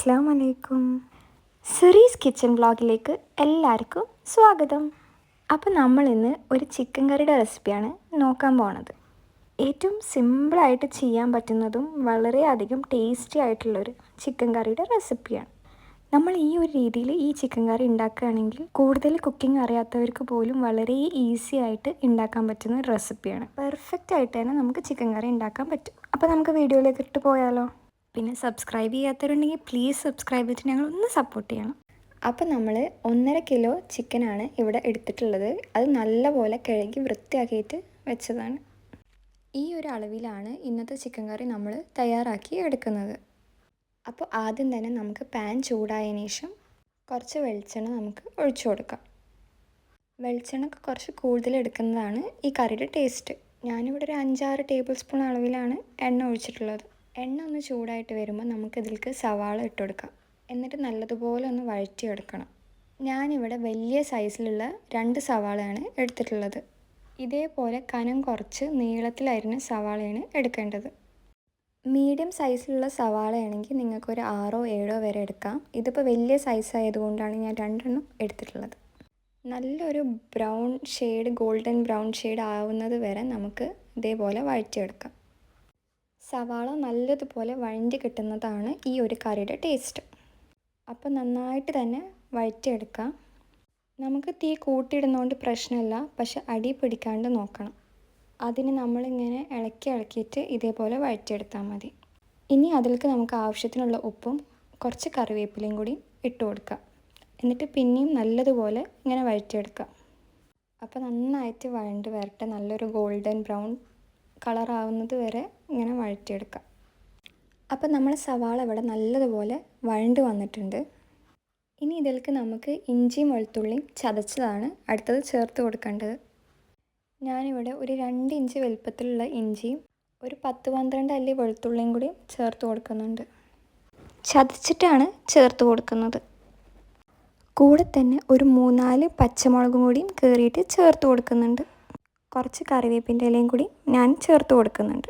അസ്സലാമു അലൈക്കും. സിറീസ് കിച്ചൺ വ്ളോഗിലേക്ക് എല്ലാവർക്കും സ്വാഗതം. അപ്പോൾ നമ്മളിന്ന് ഒരു ചിക്കൻ കറിയുടെ റെസിപ്പിയാണ് നോക്കാൻ പോണത്. ഏറ്റവും സിമ്പിളായിട്ട് ചെയ്യാൻ പറ്റുന്നതും വളരെയധികം ടേസ്റ്റി ആയിട്ടുള്ളൊരു ചിക്കൻ കറിയുടെ റെസിപ്പിയാണ്. നമ്മൾ ഈ ഒരു രീതിയിൽ ഈ ചിക്കൻ കറി ഉണ്ടാക്കുകയാണെങ്കിൽ കൂടുതൽ കുക്കിംഗ് അറിയാത്തവർക്ക് പോലും വളരെ ഈസി ആയിട്ട് ഉണ്ടാക്കാൻ പറ്റുന്ന ഒരു റെസിപ്പിയാണ്. പെർഫെക്റ്റ് ആയിട്ട് തന്നെ നമുക്ക് ചിക്കൻ കറി ഉണ്ടാക്കാൻ പറ്റും. അപ്പോൾ നമുക്ക് വീഡിയോയിലേക്ക് ഇട്ട് പോയാലോ? പിന്നെ സബ്സ്ക്രൈബ് ചെയ്യാത്തവരുണ്ടെങ്കിൽ പ്ലീസ് സബ്സ്ക്രൈബ് ചെയ്തിട്ട് ഞങ്ങളൊന്ന് സപ്പോർട്ട് ചെയ്യണം. അപ്പോൾ നമ്മൾ 1.5 കിലോ ചിക്കനാണ് ഇവിടെ എടുത്തിട്ടുള്ളത്. അത് നല്ലപോലെ കഴുകി വൃത്തിയാക്കിയിട്ട് വെച്ചതാണ്. ഈ ഒരു അളവിലാണ് ഇന്നത്തെ ചിക്കൻ കറി നമ്മൾ തയ്യാറാക്കി എടുക്കുന്നത്. അപ്പോൾ ആദ്യം തന്നെ നമുക്ക് പാൻ ചൂടായതിനു ശേഷം കുറച്ച് വെളിച്ചെണ്ണ നമുക്ക് ഒഴിച്ചു കൊടുക്കാം. വെളിച്ചെണ്ണ കുറച്ച് കൂടുതൽ എടുക്കുന്നതാണ് ഈ കറിയുടെ ടേസ്റ്റ്. ഞാനിവിടെ ഒരു 5-6 ടേബിൾ സ്പൂൺ അളവിലാണ് എണ്ണ ഒഴിച്ചിട്ടുള്ളത്. എണ്ണ ഒന്ന് ചൂടായിട്ട് വരുമ്പോൾ നമുക്കിതിലേക്ക് സവാള ഇട്ട് കൊടുക്കാം. എന്നിട്ട് നല്ലതുപോലെ ഒന്ന് വഴറ്റിയെടുക്കണം. ഞാനിവിടെ വലിയ സൈസിലുള്ള 2 സവാളയാണ് എടുത്തിട്ടുള്ളത്. ഇതേപോലെ കനം കുറച്ച് നീളത്തിലരിഞ്ഞ സവാളയാണ് എടുക്കേണ്ടത്. മീഡിയം സൈസിലുള്ള സവാളയാണെങ്കിൽ നിങ്ങൾക്കൊരു 6-7 വരെ എടുക്കാം. ഇതിപ്പോൾ വലിയ സൈസ് ആയതുകൊണ്ടാണ് ഞാൻ 2 എടുത്തിട്ടുള്ളത്. നല്ലൊരു brown shade, golden brown shade ആവുന്നത് വരെ നമുക്ക് ഇതേപോലെ വഴറ്റിയെടുക്കാം. സവാള നല്ലതുപോലെ വഴണ്ടി കിട്ടുന്നതാണ് ഈ ഒരു കറിയുടെ ടേസ്റ്റ്. അപ്പോൾ നന്നായിട്ട് തന്നെ വഴറ്റിയെടുക്കാം. നമുക്ക് തീ കൂട്ടിയിടുന്നതുകൊണ്ട് പ്രശ്നമില്ല, പക്ഷെ അടി പിടിക്കാണ്ട് നോക്കണം. അതിന് നമ്മളിങ്ങനെ ഇളക്കിയിട്ട് ഇതേപോലെ വഴറ്റിയെടുത്താൽ മതി. ഇനി അതിലേക്ക് നമുക്ക് ആവശ്യത്തിനുള്ള ഉപ്പും കുറച്ച് കറിവേപ്പിലയും കൂടി ഇട്ട് കൊടുക്കാം. എന്നിട്ട് പിന്നെയും നല്ലതുപോലെ ഇങ്ങനെ വഴറ്റിയെടുക്കാം. അപ്പോൾ നന്നായിട്ട് വഴണ്ട് വരട്ടെ. നല്ലൊരു ഗോൾഡൻ ബ്രൗൺ കളറാവുന്നത് വരെ ഇങ്ങനെ വഴറ്റിയെടുക്കാം. അപ്പോൾ നമ്മൾ സവാള ഇവിടെ നല്ലതുപോലെ വഴണ്ട് വന്നിട്ടുണ്ട്. ഇനി ഇതിലേക്ക് നമുക്ക് ഇഞ്ചിയും വെളുത്തുള്ളിയും ചതച്ചതാണ് അടുത്തത് ചേർത്ത് കൊടുക്കേണ്ടത്. ഞാനിവിടെ ഒരു 2 ഇഞ്ച് വലുപ്പത്തിലുള്ള ഇഞ്ചിയും ഒരു 10-12 അല്ലി വെളുത്തുള്ളിയും കൂടി ചേർത്ത് കൊടുക്കുന്നുണ്ട്. ചതച്ചിട്ടാണ് ചേർത്ത് കൊടുക്കുന്നത്. കൂടെ തന്നെ ഒരു 3-4 പച്ചമുളകും കൂടിയും കീറിയിട്ട് ചേർത്ത് കൊടുക്കുന്നുണ്ട്. കുറച്ച് കറിവേപ്പിൻ്റെ ഇലയും കൂടി ഞാൻ ചേർത്ത് കൊടുക്കുന്നുണ്ട്.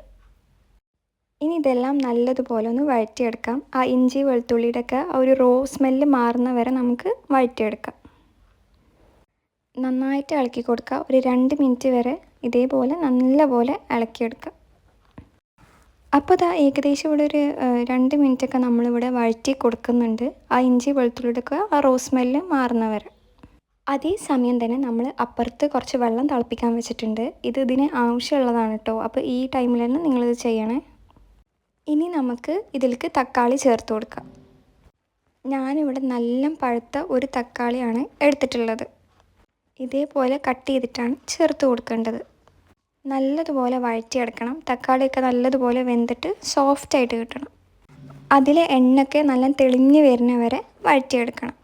ഇനി ഇതെല്ലാം നല്ലതുപോലെ ഒന്ന് വഴറ്റിയെടുക്കാം. ആ ഇഞ്ചി വെളുത്തുള്ളിയുടെ ഒക്കെ ആ ഒരു റോ സ്മെല്ല് മാറുന്ന വരെ നമുക്ക് വഴറ്റിയെടുക്കാം. നന്നായിട്ട് ഇളക്കി കൊടുക്കുക. ഒരു 2 മിനിറ്റ് വരെ ഇതേപോലെ നല്ലപോലെ ഇളക്കിയെടുക്കുക. അപ്പോൾ ഇതാ ഏകദേശം ഇവിടെ ഒരു 2 മിനിറ്റൊക്കെ നമ്മളിവിടെ വഴറ്റി കൊടുക്കുന്നുണ്ട്. ആ ഇഞ്ചി വെളുത്തുള്ളിയുടെ ഒക്കെ ആ റോ സ്മെല്ല് മാറുന്ന വരെ. അതേ സമയം തന്നെ നമ്മൾ അപ്പുറത്ത് കുറച്ച് വെള്ളം തിളപ്പിക്കാൻ വെച്ചിട്ടുണ്ട്. ഇതിന് ആവശ്യമുള്ളതാണ് കേട്ടോ. അപ്പോൾ ഈ ടൈമിൽ തന്നെ നിങ്ങളിത് ചെയ്യണേ. ഇനി നമുക്ക് ഇതിലേക്ക് തക്കാളി ചേർത്ത് കൊടുക്കാം. ഞാനിവിടെ നല്ല പഴുത്ത ഒരു തക്കാളിയാണ് എടുത്തിട്ടുള്ളത്. ഇതേപോലെ കട്ട് ചെയ്തിട്ടാണ് ചേർത്ത് കൊടുക്കേണ്ടത്. നല്ലതുപോലെ വഴറ്റിയെടുക്കണം. തക്കാളിയൊക്കെ നല്ലതുപോലെ വെന്തിട്ട് സോഫ്റ്റായിട്ട് കിട്ടണം. അതിലെ എണ്ണയൊക്കെ നല്ല തെളിഞ്ഞ് വരുന്ന വരെ വഴറ്റിയെടുക്കണം.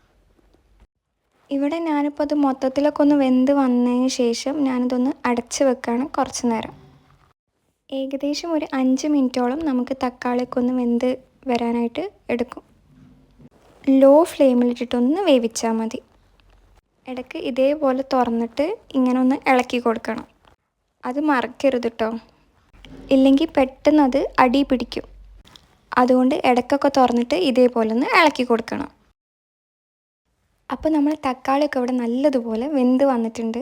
ഇവിടെ ഞാനിപ്പോൾ അത് മൊത്തത്തിലൊക്കെ ഒന്ന് വെന്ത് വന്നതിന് ശേഷം ഞാനിതൊന്ന് അടച്ച് വെക്കുകയാണ് കുറച്ച് നേരം. ഏകദേശം ഒരു 5 മിനിറ്റോളം നമുക്ക് തക്കാളിയൊക്കെ ഒന്ന് വെന്ത് വരാനായിട്ട് എടുക്കും. ലോ ഫ്ലെയിമിലിട്ടിട്ടൊന്ന് വേവിച്ചാൽ മതി. ഇടയ്ക്ക് ഇതേപോലെ തുറന്നിട്ട് ഇങ്ങനെ ഒന്ന് ഇളക്കി കൊടുക്കണം. അത് മറക്കരുത് കേട്ടോ, ഇല്ലെങ്കിൽ പെട്ടെന്ന് അത് അടി പിടിക്കും. അതുകൊണ്ട് ഇടയ്ക്കൊക്കെ തുറന്നിട്ട് ഇതേപോലെ ഒന്ന് ഇളക്കി കൊടുക്കണം. അപ്പോൾ നമ്മൾ തക്കാളിയൊക്കെ ഇവിടെ നല്ലതുപോലെ വെന്ത് വന്നിട്ടുണ്ട്.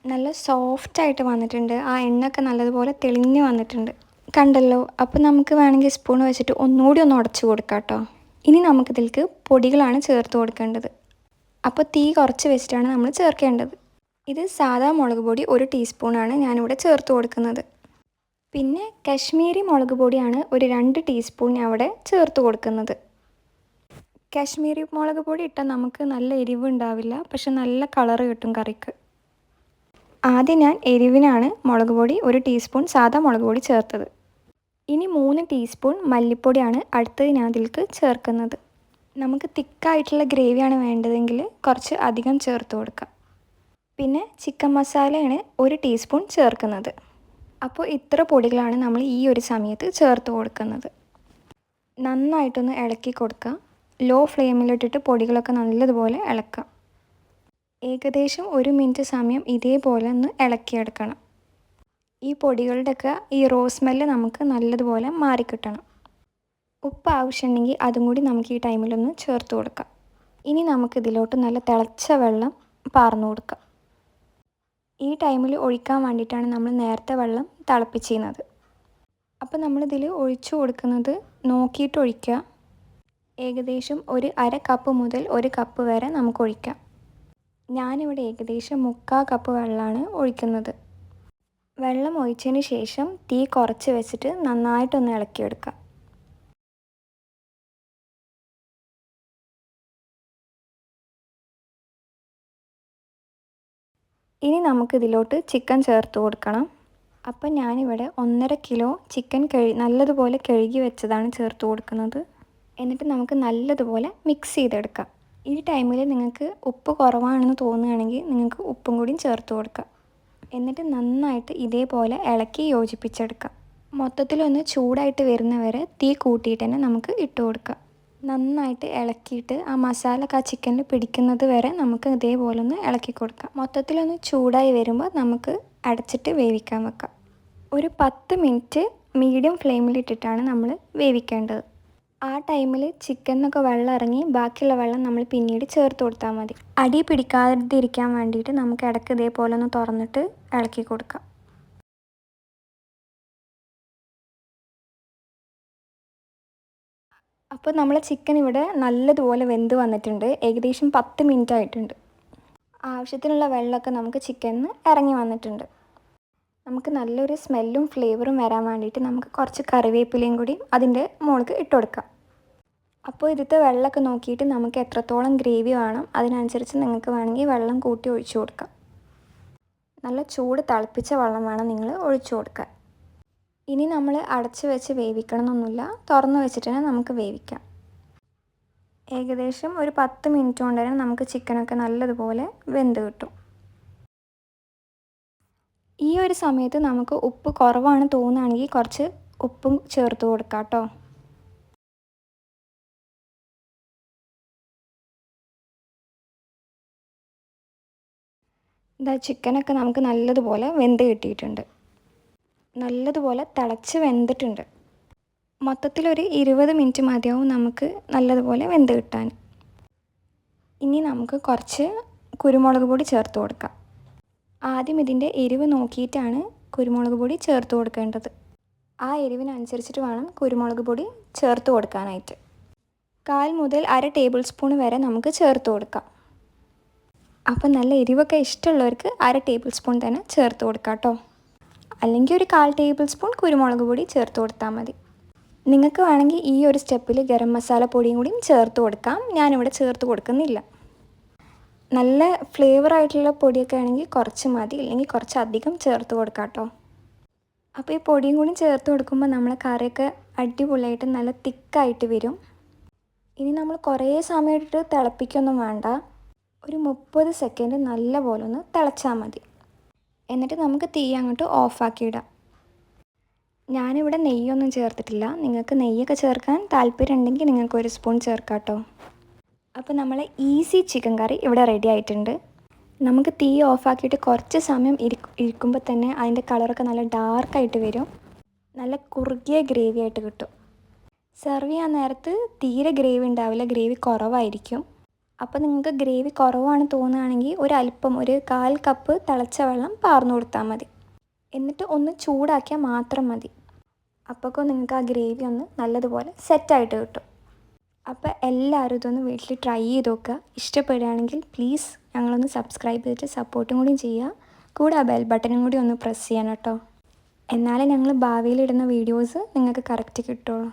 നല്ല സോഫ്റ്റായിട്ട് വന്നിട്ടുണ്ട്. ആ എണ്ണയൊക്കെ നല്ലതുപോലെ തെളിഞ്ഞ് വന്നിട്ടുണ്ട്, കണ്ടല്ലോ. അപ്പോൾ നമുക്ക് വേണമെങ്കിൽ സ്പൂൺ വെച്ചിട്ട് ഒന്നുകൂടി ഒന്ന് ഉടച്ചു കൊടുക്കാം കേട്ടോ. ഇനി നമുക്കിതിലേക്ക് പൊടികളാണ് ചേർത്ത് കൊടുക്കേണ്ടത്. അപ്പോൾ തീ കുറച്ച് വെച്ചിട്ടാണ് നമ്മൾ ചേർക്കേണ്ടത്. ഇത് സാദാ മുളക് പൊടി 1 ടീസ്പൂണാണ് ഞാനിവിടെ ചേർത്ത് കൊടുക്കുന്നത്. പിന്നെ കശ്മീരി മുളക് പൊടിയാണ് ഒരു 2 ടീസ്പൂൺ ഞാൻ അവിടെ ചേർത്ത് കൊടുക്കുന്നത്. കാശ്മീരി മുളക് പൊടി ഇട്ടാൽ നമുക്ക് നല്ല എരിവ് ഉണ്ടാവില്ല, പക്ഷെ നല്ല കളറ് കിട്ടും കറിക്ക്. ആദ്യം ഞാൻ എരിവിനാണ് മുളക് പൊടി 1 ടീസ്പൂൺ സാദാ മുളക് പൊടി ചേർത്തത്. ഇനി 3 ടീസ്പൂൺ മല്ലിപ്പൊടിയാണ് അടുത്തത് ഞാൻ അതിലേക്ക് ചേർക്കുന്നത്. നമുക്ക് തിക്കായിട്ടുള്ള ഗ്രേവിയാണ് വേണ്ടതെങ്കിൽ കുറച്ച് അധികം ചേർത്ത് കൊടുക്കാം. പിന്നെ ചിക്കൻ മസാലയാണ് 1 ടീസ്പൂൺ ചേർക്കുന്നത്. അപ്പോൾ ഇത്ര പൊടികളാണ് നമ്മൾ ഈ ഒരു സമയത്ത് ചേർത്ത് കൊടുക്കുന്നത്. നന്നായിട്ടൊന്ന് ഇളക്കി കൊടുക്കുക. ലോ ഫ്ലെയിമിലിട്ടിട്ട് പൊടികളൊക്കെ നല്ലതുപോലെ ഇളക്കാം. ഏകദേശം 1 മിനിറ്റ് സമയം ഇതേപോലെ ഒന്ന് ഇളക്കിയെടുക്കണം. ഈ പൊടികളുടെയൊക്കെ ഈ റോ സ്മെല്ല് നമുക്ക് നല്ലതുപോലെ മാറിക്കിട്ടണം. ഉപ്പ് ആവശ്യമുണ്ടെങ്കിൽ അതും കൂടി നമുക്ക് ഈ ടൈമിലൊന്ന് ചേർത്ത് കൊടുക്കാം. ഇനി നമുക്കിതിലോട്ട് നല്ല തിളച്ച വെള്ളം പാർന്നു കൊടുക്കാം. ഈ ടൈമിൽ ഒഴിക്കാൻ വേണ്ടിയിട്ടാണ് നമ്മൾ നേരത്തെ വെള്ളം തിളപ്പിച്ചിരുന്നത്. അപ്പോൾ നമ്മളിതിൽ ഒഴിച്ചു കൊടുക്കുന്നത് നോക്കിയിട്ട് ഒഴിക്കുക. ഏകദേശം ഒരു അര കപ്പ് മുതൽ 1 കപ്പ് വരെ നമുക്ക് ഒഴിക്കാം. ഞാനിവിടെ ഏകദേശം 3/4 കപ്പ് വെള്ളമാണ് ഒഴിക്കുന്നത്. വെള്ളം ഒഴിച്ചതിന് ശേഷം തീ കുറച്ച് വെച്ചിട്ട് നന്നായിട്ടൊന്ന് ഇളക്കിയെടുക്കാം. ഇനി നമുക്കിതിലോട്ട് ചിക്കൻ ചേർത്ത് കൊടുക്കണം. അപ്പം ഞാനിവിടെ 1.5 കിലോ ചിക്കൻ നല്ലതുപോലെ കഴുകി വെച്ചതാണ് ചേർത്ത് കൊടുക്കുന്നത്. എന്നിട്ട് നമുക്ക് നല്ലതുപോലെ മിക്സ് ചെയ്തെടുക്കാം. ഈ ടൈമിൽ നിങ്ങൾക്ക് ഉപ്പ് കുറവാണെന്ന് തോന്നുകയാണെങ്കിൽ നിങ്ങൾക്ക് ഉപ്പും കൂടിയും ചേർത്ത് കൊടുക്കാം. എന്നിട്ട് നന്നായിട്ട് ഇതേപോലെ ഇളക്കി യോജിപ്പിച്ചെടുക്കാം. മൊത്തത്തിലൊന്ന് ചൂടായിട്ട് വരുന്നവരെ തീ കൂട്ടിയിട്ട് തന്നെ നമുക്ക് ഇട്ട് കൊടുക്കാം. നന്നായിട്ട് ഇളക്കിയിട്ട് ആ മസാല ചിക്കനിൽ പിടിക്കുന്നത് വരെ നമുക്ക് ഇതേപോലെ ഒന്ന് ഇളക്കി കൊടുക്കാം. മൊത്തത്തിലൊന്ന് ചൂടായി വരുമ്പോൾ നമുക്ക് അടച്ചിട്ട് വേവിക്കാൻ വെക്കാം. ഒരു 10 മിനിറ്റ് മീഡിയം ഫ്ലെയിമിലിട്ടിട്ടാണ് നമ്മൾ വേവിക്കേണ്ടത്. ആ ടൈമിൽ ചിക്കനൊക്കെ വെള്ളം ഇറങ്ങി ബാക്കിയുള്ള വെള്ളം നമ്മൾ പിന്നീട് ചേർത്ത് കൊടുത്താൽ മതി. അടി പിടിക്കാതിരിക്കാൻ വേണ്ടിയിട്ട് നമുക്ക് ഇടയ്ക്ക് ഇതേപോലെ ഒന്ന് തുറന്നിട്ട് ഇളക്കി കൊടുക്കാം. അപ്പോൾ നമ്മൾ ചിക്കൻ ഇവിടെ നല്ലതുപോലെ വെന്ത് വന്നിട്ടുണ്ട്. ഏകദേശം 10 മിനിറ്റ് ആയിട്ടുണ്ട്. ആവശ്യത്തിനുള്ള വെള്ളമൊക്കെ നമുക്ക് ചിക്കനിൽ നിന്ന് ഇറങ്ങി വന്നിട്ടുണ്ട്. നമുക്ക് നല്ലൊരു സ്മെല്ലും ഫ്ലേവറും വരാൻ വേണ്ടിയിട്ട് നമുക്ക് കുറച്ച് കറിവേപ്പിലയും കൂടി അതിൻ്റെ മുകളിൽ ഇട്ട് കൊടുക്കാം. അപ്പോൾ ഇതിലത്തെ വെള്ളമൊക്കെ നോക്കിയിട്ട് നമുക്ക് എത്രത്തോളം ഗ്രേവി വേണം അതിനനുസരിച്ച് നിങ്ങൾക്ക് വേണമെങ്കിൽ വെള്ളം കൂട്ടി ഒഴിച്ചു കൊടുക്കാം. നല്ല ചൂട് തിളപ്പിച്ച വെള്ളം വേണം നിങ്ങൾ ഒഴിച്ചു കൊടുക്കാൻ. ഇനി നമ്മൾ അടച്ച് വെച്ച് വേവിക്കണം എന്നൊന്നുമില്ല, തുറന്ന് വെച്ചിട്ട് തന്നെ നമുക്ക് വേവിക്കാം. ഏകദേശം ഒരു 10 മിനിറ്റ് കൊണ്ട് തന്നെ നമുക്ക് ചിക്കനൊക്കെ നല്ലതുപോലെ വെന്ത് കിട്ടും. ഈ ഒരു സമയത്ത് നമുക്ക് ഉപ്പ് കുറവാണ് തോന്നുകയാണെങ്കിൽ കുറച്ച് ഉപ്പും ചേർത്ത് കൊടുക്കാം കേട്ടോ. ഇതാ ചിക്കനൊക്കെ നമുക്ക് നല്ലതുപോലെ വെന്ത് കിട്ടിയിട്ടുണ്ട്. നല്ലതുപോലെ തിളച്ച് വെന്തിട്ടുണ്ട്. മൊത്തത്തിലൊരു 20 മിനിറ്റ് മതിയാവും നമുക്ക് നല്ലതുപോലെ വെന്ത് കിട്ടാൻ. ഇനി നമുക്ക് കുറച്ച് കുരുമുളക് പൊടി ചേർത്ത് കൊടുക്കാം. ആദ്യം ഇതിൻ്റെ എരിവ് നോക്കിയിട്ടാണ് കുരുമുളക് പൊടി ചേർത്ത് കൊടുക്കേണ്ടത്. ആ എരിവിനനുസരിച്ചിട്ട് വേണം കുരുമുളക് പൊടി ചേർത്ത് കൊടുക്കാനായിട്ട്. 1/4 മുതൽ 1/2 ടേബിൾ സ്പൂൺ വരെ നമുക്ക് ചേർത്ത് കൊടുക്കാം. അപ്പോൾ നല്ല എരിവൊക്കെ ഇഷ്ടമുള്ളവർക്ക് 1/2 ടേബിൾ സ്പൂൺ തന്നെ ചേർത്ത് കൊടുക്കാം കേട്ടോ. അല്ലെങ്കിൽ ഒരു 1/4 ടേബിൾ സ്പൂൺ കുരുമുളക് പൊടി ചേർത്ത് കൊടുത്താൽ മതി. നിങ്ങൾക്ക് വേണമെങ്കിൽ ഈ ഒരു സ്റ്റെപ്പിൽ ഗരം മസാല പൊടിയും കൂടിയും ചേർത്ത് കൊടുക്കാം. ഞാനിവിടെ ചേർത്ത് കൊടുക്കുന്നില്ല. നല്ല ഫ്ലേവർ ആയിട്ടുള്ള പൊടിയൊക്കെ ആണെങ്കിൽ കുറച്ച് മതി, ഇല്ലെങ്കിൽ കുറച്ച് അധികം ചേർത്ത് കൊടുക്കാം കേട്ടോ. അപ്പോൾ ഈ പൊടിയും കൂടി ചേർത്ത് കൊടുക്കുമ്പോൾ നമ്മളെ കറിയൊക്കെ അടിപൊളിയായിട്ട് നല്ല തിക്കായിട്ട് വരും. ഇനി നമ്മൾ കുറേ സമയം ഇട്ടിട്ട് തിളപ്പിക്കൊന്നും വേണ്ട. ഒരു 30 സെക്കൻഡ് നല്ല പോലെ ഒന്ന് തിളച്ചാൽ മതി. എന്നിട്ട് നമുക്ക് തീ അങ്ങോട്ട് ഓഫാക്കിയിടാം. ഞാനിവിടെ നെയ്യൊന്നും ചേർത്തിട്ടില്ല. നിങ്ങൾക്ക് നെയ്യൊക്കെ ചേർക്കാൻ താല്പര്യം ഉണ്ടെങ്കിൽ നിങ്ങൾക്ക് 1 സ്പൂൺ ചേർക്കാം കേട്ടോ. അപ്പോൾ നമ്മളെ ഈസി ചിക്കൻ കറി ഇവിടെ റെഡി ആയിട്ടുണ്ട്. നമുക്ക് തീ ഓഫാക്കിയിട്ട് കുറച്ച് സമയം ഇരിക്കുമ്പോൾ തന്നെ അതിൻ്റെ കളറൊക്കെ നല്ല ഡാർക്കായിട്ട് വരും. നല്ല കുറുകിയ ഗ്രേവി ആയിട്ട് കിട്ടും. സെർവ് ചെയ്യാൻ നേരത്ത് തീരെ ഗ്രേവി ഉണ്ടാവില്ല, ഗ്രേവി കുറവായിരിക്കും. അപ്പോൾ നിങ്ങൾക്ക് ഗ്രേവി കുറവാണ് തോന്നുകയാണെങ്കിൽ ഒരല്പം ഒരു 1/4 കപ്പ് തിളച്ച വെള്ളം പാർന്നു കൊടുത്താൽ മതി. എന്നിട്ട് ഒന്ന് ചൂടാക്കിയാൽ മാത്രം മതി. അപ്പോഴൊക്കെ നിങ്ങൾക്ക് ആ ഗ്രേവി ഒന്ന് നല്ലതുപോലെ സെറ്റായിട്ട് കിട്ടും. അപ്പോൾ എല്ലാവരും ഇതൊന്ന് വീട്ടിൽ ട്രൈ ചെയ്ത് നോക്കുക. ഇഷ്ടപ്പെടുകയാണെങ്കിൽ പ്ലീസ് ഞങ്ങളൊന്ന് സബ്സ്ക്രൈബ് ചെയ്തിട്ട് സപ്പോർട്ടും കൂടി ചെയ്യുക. കൂടെ ആ ബെൽ ബട്ടനും കൂടി ഒന്ന് പ്രസ് ചെയ്യണം കേട്ടോ. എന്നാലേ ഞങ്ങൾ ഭാവിയിലിടുന്ന വീഡിയോസ് നിങ്ങൾക്ക് കറക്റ്റ് കിട്ടുള്ളൂ.